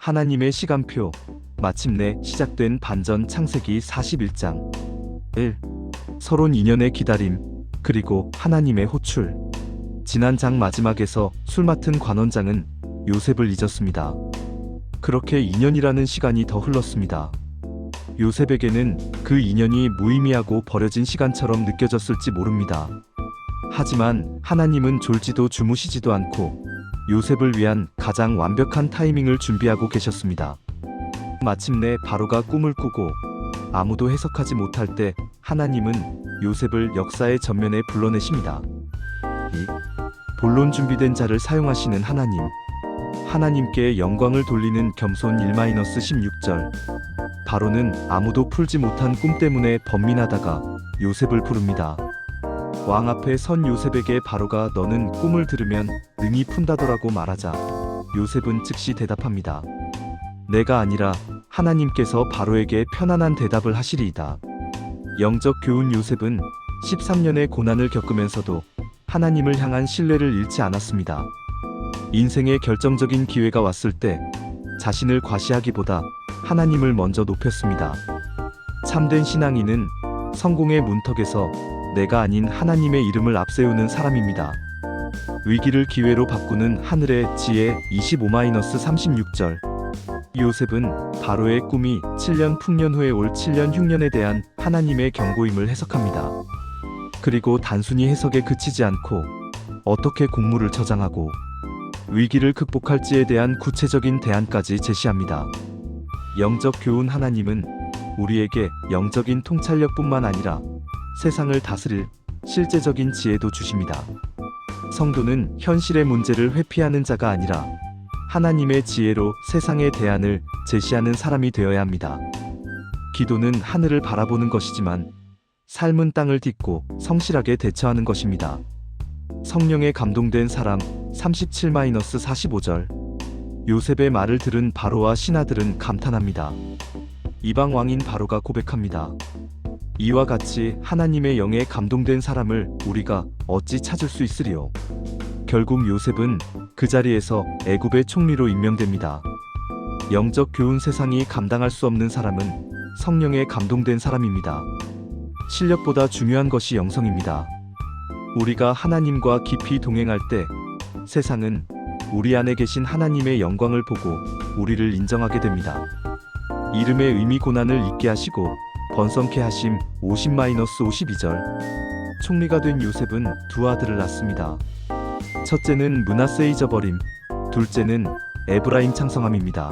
하나님의 시간표. 마침내 시작된 반전 창세기 41장. 1. 서론 2년의 기다림, 그리고 하나님의 호출. 지난 장 마지막에서 술 맡은 관원장은 요셉을 잊었습니다. 그렇게 2년이라는 시간이 더 흘렀습니다. 요셉에게는 그 2년이 무의미하고 버려진 시간처럼 느껴졌을지 모릅니다. 하지만 하나님은 졸지도 주무시지도 않고 요셉을 위한 가장 완벽한 타이밍을 준비하고 계셨습니다. 마침내 바로가 꿈을 꾸고 아무도 해석하지 못할 때 하나님은 요셉을 역사의 전면에 불러내십니다. 2. 본론 준비된 자를 사용하시는 하나님. 하나님께 영광을 돌리는 겸손 1-16절. 바로는 아무도 풀지 못한 꿈 때문에 번민하다가 요셉을 부릅니다. 왕 앞에 선 요셉에게 바로가 너는 꿈을 들으면 능히 푼다더라고 말하자 요셉은 즉시 대답합니다. 내가 아니라 하나님께서 바로에게 편안한 대답을 하시리이다. 영적 교훈. 요셉은 13년의 고난을 겪으면서도 하나님을 향한 신뢰를 잃지 않았습니다. 인생의 결정적인 기회가 왔을 때 자신을 과시하기보다 하나님을 먼저 높였습니다. 참된 신앙인은 성공의 문턱에서 내가 아닌 하나님의 이름을 앞세우는 사람입니다. 위기를 기회로 바꾸는 하늘의 지혜. 25-36절. 요셉은 바로의 꿈이 7년 풍년 후에 올 7년 흉년에 대한 하나님의 경고임을 해석합니다. 그리고 단순히 해석에 그치지 않고 어떻게 곡물을 저장하고 위기를 극복할지에 대한 구체적인 대안까지 제시합니다. 영적 교훈. 하나님은 우리에게 영적인 통찰력뿐만 아니라 세상을 다스릴 실제적인 지혜도 주십니다. 성도는 현실의 문제를 회피하는 자가 아니라 하나님의 지혜로 세상의 대안을 제시하는 사람이 되어야 합니다. 기도는 하늘을 바라보는 것이지만 삶은 땅을 딛고 성실하게 대처하는 것입니다. 성령에 감동된 사람. 37-45절. 요셉의 말을 들은 바로와 신하들은 감탄합니다. 이방 왕인 바로가 고백합니다. 이와 같이 하나님의 영에 감동된 사람을 우리가 어찌 찾을 수 있으리요. 결국 요셉은 그 자리에서 애굽의 총리로 임명됩니다. 영적 교훈. 세상이 감당할 수 없는 사람은 성령에 감동된 사람입니다. 실력보다 중요한 것이 영성입니다. 우리가 하나님과 깊이 동행할 때 세상은 우리 안에 계신 하나님의 영광을 보고 우리를 인정하게 됩니다. 이름의 의미. 고난을 잊게 하시고 번성케 하심. 50-52절. 총리가 된 요셉은 두 아들을 낳습니다. 첫째는 므낫세 잊어버림, 둘째는 에브라임 창성함입니다.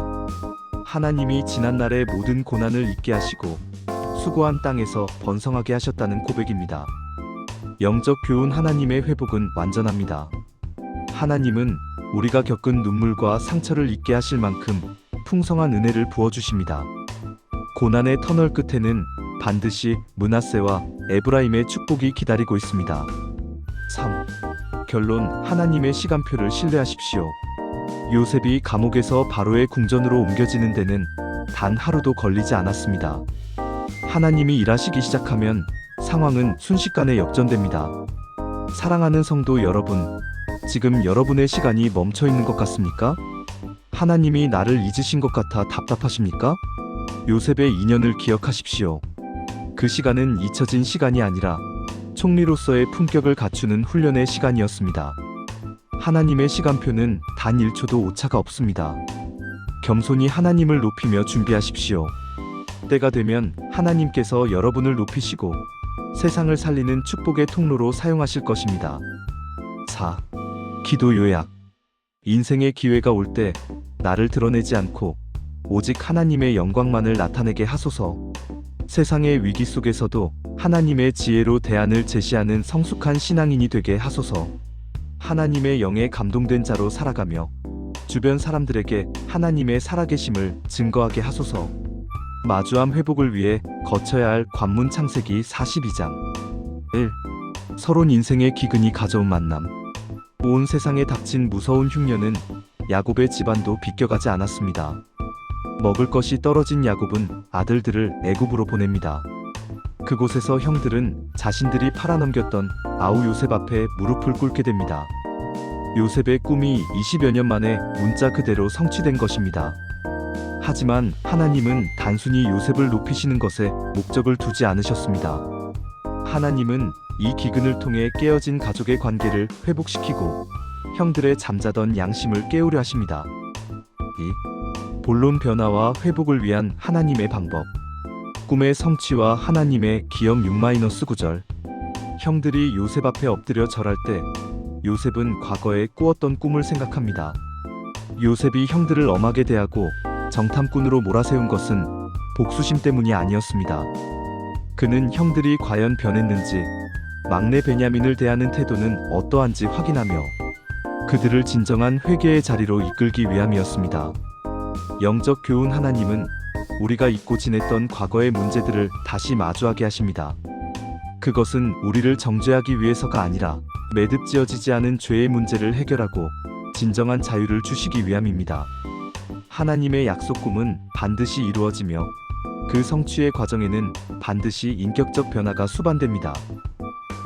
하나님이 지난날의 모든 고난을 잊게 하시고 수고한 땅에서 번성하게 하셨다는 고백입니다. 영적 교훈. 하나님의 회복은 완전합니다. 하나님은 우리가 겪은 눈물과 상처를 잊게 하실 만큼 풍성한 은혜를 부어주십니다. 고난의 터널 끝에는 반드시 므낫세와 에브라임의 축복이 기다리고 있습니다. 3. 결론. 하나님의 시간표를 신뢰하십시오. 요셉이 감옥에서 바로의 궁전으로 옮겨지는 데는 단 하루도 걸리지 않았습니다. 하나님이 일하시기 시작하면 상황은 순식간에 역전됩니다. 사랑하는 성도 여러분, 지금 여러분의 시간이 멈춰 있는 것 같습니까? 하나님이 나를 잊으신 것 같아 답답하십니까? 요셉의 2년을 기억하십시오. 그 시간은 잊혀진 시간이 아니라 총리로서의 품격을 갖추는 훈련의 시간이었습니다. 하나님의 시간표는 단 1초도 오차가 없습니다. 겸손히 하나님을 높이며 준비하십시오. 때가 되면 하나님께서 여러분을 높이시고 세상을 살리는 축복의 통로로 사용하실 것입니다. 4. 기도 요약. 인생의 기회가 올 때 나를 드러내지 않고 오직 하나님의 영광만을 나타내게 하소서. 세상의 위기 속에서도 하나님의 지혜로 대안을 제시하는 성숙한 신앙인이 되게 하소서. 하나님의 영에 감동된 자로 살아가며 주변 사람들에게 하나님의 살아계심을 증거하게 하소서. 마주함 회복을 위해 거쳐야 할 관문. 창세기 42장. 1. 서론. 인생의 기근이 가져온 만남. 온 세상에 닥친 무서운 흉년은 야곱의 집안도 비껴가지 않았습니다. 먹을 것이 떨어진 야곱은 아들들을 애굽으로 보냅니다. 그곳에서 형들은 자신들이 팔아넘겼던 아우 요셉 앞에 무릎을 꿇게 됩니다. 요셉의 꿈이 20여 년 만에 문자 그대로 성취된 것입니다. 하지만 하나님은 단순히 요셉을 높이시는 것에 목적을 두지 않으셨습니다. 하나님은 이 기근을 통해 깨어진 가족의 관계를 회복시키고 형들의 잠자던 양심을 깨우려 하십니다. 이 본론 변화와 회복을 위한 하나님의 방법. 꿈의 성취와 하나님의 기억 6-9절. 형들이 요셉 앞에 엎드려 절할 때 요셉은 과거에 꾸었던 꿈을 생각합니다. 요셉이 형들을 엄하게 대하고 정탐꾼으로 몰아세운 것은 복수심 때문이 아니었습니다. 그는 형들이 과연 변했는지, 막내 베냐민을 대하는 태도는 어떠한지 확인하며 그들을 진정한 회개의 자리로 이끌기 위함이었습니다. 영적 교훈. 하나님은 우리가 잊고 지냈던 과거의 문제들을 다시 마주하게 하십니다. 그것은 우리를 정죄하기 위해서가 아니라 매듭지어지지 않은 죄의 문제를 해결하고 진정한 자유를 주시기 위함입니다. 하나님의 약속 꿈은 반드시 이루어지며 그 성취의 과정에는 반드시 인격적 변화가 수반됩니다.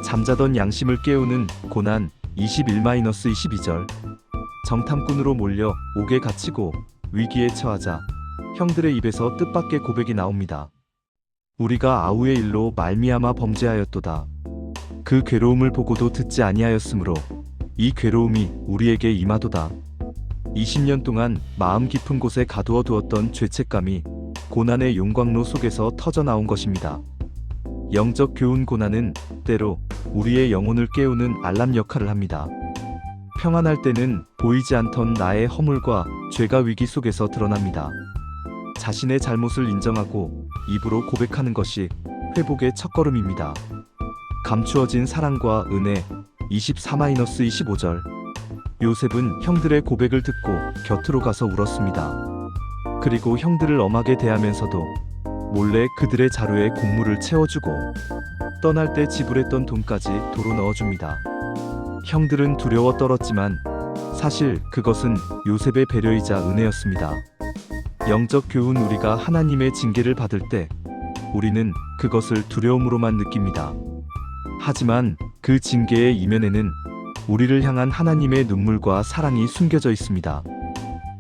잠자던 양심을 깨우는 고난. 21-22절. 정탐꾼으로 몰려 옥에 갇히고 위기에 처하자 형들의 입에서 뜻밖의 고백이 나옵니다. 우리가 아우의 일로 말미암아 범죄하였도다. 그 괴로움을 보고도 듣지 아니하였으므로 이 괴로움이 우리에게 임하도다. 20년 동안 마음 깊은 곳에 가두어 두었던 죄책감이 고난의 용광로 속에서 터져 나온 것입니다. 영적 교훈. 고난은 때로 우리의 영혼을 깨우는 알람 역할을 합니다. 평안할 때는 보이지 않던 나의 허물과 죄가 위기 속에서 드러납니다. 자신의 잘못을 인정하고 입으로 고백하는 것이 회복의 첫걸음입니다. 감추어진 사랑과 은혜. 24-25절. 요셉은 형들의 고백을 듣고 곁으로 가서 울었습니다. 그리고 형들을 엄하게 대하면서도 몰래 그들의 자루에 곡물을 채워주고 떠날 때 지불했던 돈까지 도로 넣어줍니다. 형들은 두려워 떨었지만 사실 그것은 요셉의 배려이자 은혜였습니다. 영적 교훈. 우리가 하나님의 징계를 받을 때 우리는 그것을 두려움으로만 느낍니다. 하지만 그 징계의 이면에는 우리를 향한 하나님의 눈물과 사랑이 숨겨져 있습니다.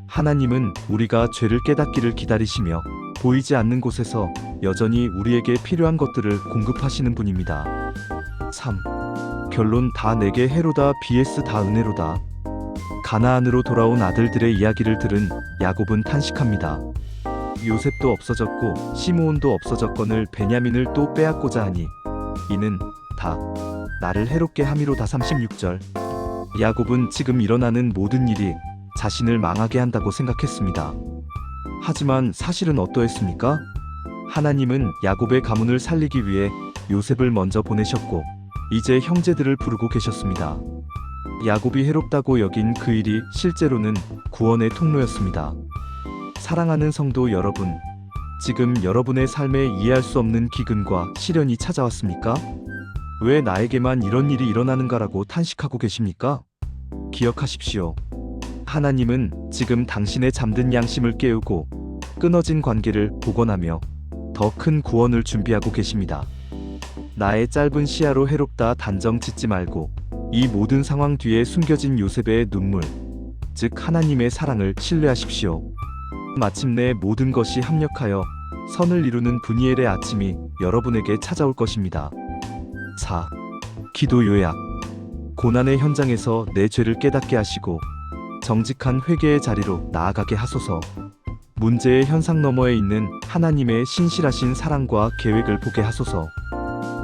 하나님은 우리가 죄를 깨닫기를 기다리시며 보이지 않는 곳에서 여전히 우리에게 필요한 것들을 공급하시는 분입니다. 3. 결론. 다 내게 해로다 vs 다 은혜로다. 가나안으로 돌아온 아들들의 이야기를 들은 야곱은 탄식합니다. 요셉도 없어졌고 시므온도 없어졌거늘 베냐민을 또 빼앗고자 하니 이는 다 나를 해롭게 함이로다. 36절. 야곱은 지금 일어나는 모든 일이 자신을 망하게 한다고 생각했습니다. 하지만 사실은 어떠했습니까? 하나님은 야곱의 가문을 살리기 위해 요셉을 먼저 보내셨고 이제 형제들을 부르고 계셨습니다. 야곱이 해롭다고 여긴 그 일이 실제로는 구원의 통로였습니다. 사랑하는 성도 여러분, 지금 여러분의 삶에 이해할 수 없는 기근과 시련이 찾아왔습니까? 왜 나에게만 이런 일이 일어나는가라고 탄식하고 계십니까? 기억하십시오. 하나님은 지금 당신의 잠든 양심을 깨우고 끊어진 관계를 복원하며 더 큰 구원을 준비하고 계십니다. 나의 짧은 시야로 해롭다 단정 짓지 말고 이 모든 상황 뒤에 숨겨진 요셉의 눈물, 즉 하나님의 사랑을 신뢰하십시오. 마침내 모든 것이 합력하여 선을 이루는 분이엘의 아침이 여러분에게 찾아올 것입니다. 4. 기도 요약. 고난의 현장에서 내 죄를 깨닫게 하시고 정직한 회개의 자리로 나아가게 하소서. 문제의 현상 너머에 있는 하나님의 신실하신 사랑과 계획을 보게 하소서.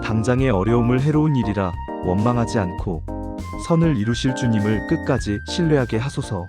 당장의 어려움을 해로운 일이라 원망하지 않고 선을 이루실 주님을 끝까지 신뢰하게 하소서.